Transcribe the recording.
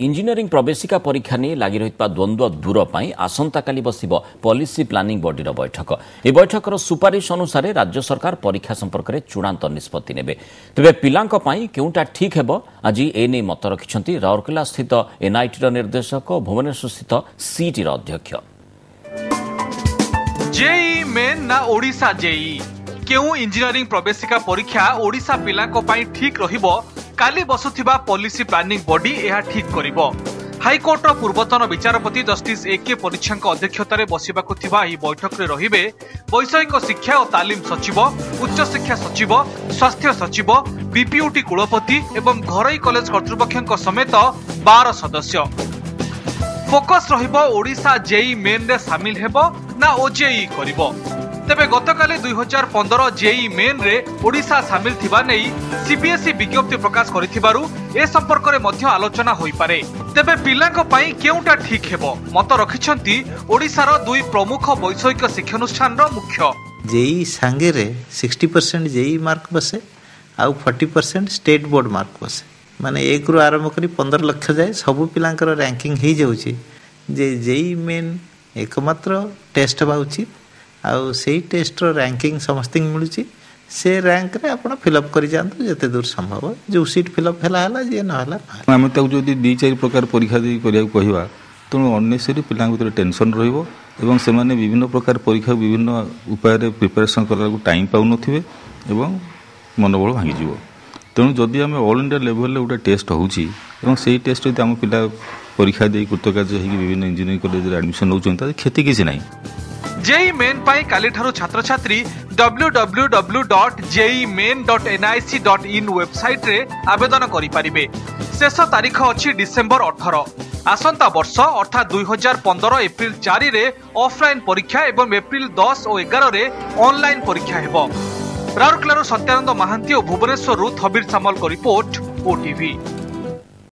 Engineering प्रवेशिका परीक्षा नहीं लगी रही द्वंद्व दूर पर आसंताकाली बसिब पॉलिसी प्लानिंग बॉडीर बैठक। ए बैठकर सुपारिश अनुसार राज्य सरकार परीक्षा संपर्क में चूड़ांत निष्पत्ति नेबे। तेबे पिलांक पई केउटा ठीक हेबो आज एने मत रखिछंती राउरकेला स्थित एनआईटी निर्देशक भुवनेश्वर स्थित सीटी अध्यक्ष। जेई मेन ना ओडिशा जेई केउ इंजीनियरिंग प्रवेशिका परीक्षा ओडिशा पिलांक पई ठीक रहिबो काली बसुथिबा पॉलिसी प्लानिंग बॉडी यह ठीक करिबो। हाईकोर्टर पूर्वतन विचारपति जस्टिस ए.के. परीक्षांक अध्यक्षतार बसिबाकु थिबा एही बैठक रे रहिबे वैषयिक शिक्षा और तालीम सचिव, उच्च शिक्षा सचिव, स्वास्थ्य सचिव, बीपीयूटी कुलपति एवं घरोई कॉलेज कर्तृपक्षक समेत 12 सदस्य। फोकस रहिबो ओडिशा जेई मेन रे शामिल हेबो ना ओजेई करिबो। तेबे गतकाली 2015 जेई मेन रे ओडिशा शामिल थिबा नै सीबीएसई विज्ञप्ति प्रकाश करिथिबारु ए संपर्क रे मध्य आलोचना होई पारे। तेबे पिलांक पई केउटा ठीक हेबो मत रखिछंती ओडिसा रो दुई प्रमुख वैषयिक शिक्षानुष्ठान रो मुख्य। जेई संगे रे 60% जेई मार्क बसे आ 40% स्टेट बोर्ड मार्क बसे। माने 1 रु आरंभ करी 15 लाख जाए सब पिलांकर रैंकिंग हे जाउची जे जेई मेन एकमात्र टेस्ट बा उचित आउ से टेस्ट रैंकिंग समस्त मिलूँ से रैंक रे आप फिलअप कर जातु जिते दूर संभव जो सीट फिलअप है जी ना आम जो 2-4 प्रकार परीक्षा दी कह तेणु अनेसरी पिला भर टेंशन रोक से विभिन्न प्रकार परीक्षा विभिन्न उपाय प्रिपेरेसन करा टाइम पाऊन एवं मनोबल भांगी तेणु जदि आम ऑल इंडिया लेवल गोटे टेस्ट होची से टेस्ट जब आम पिला परीक्षा दे कृतकार्य विभिन्न इंजीनियरिंग कॉलेज एडमिशन होती क्षति किसी ना। जेई मेन पाई काली ठारू छात्र छात्री www.jeimain.nic.in वेबसाइट रे आवेदन करि परिबे। शेष तारीख अछि डिसेंबर 18। आसंता वर्ष अर्थात 2015 एप्रिल 4 रे ऑफलाइन परीक्षा एवं एप्रिल 10 और 11 रे ऑनलाइन परीक्षा हेबो। राउरकेला सत्यानंद महांती और भुवनेश्वर थबीर सामल को रिपोर्ट ओटीवी।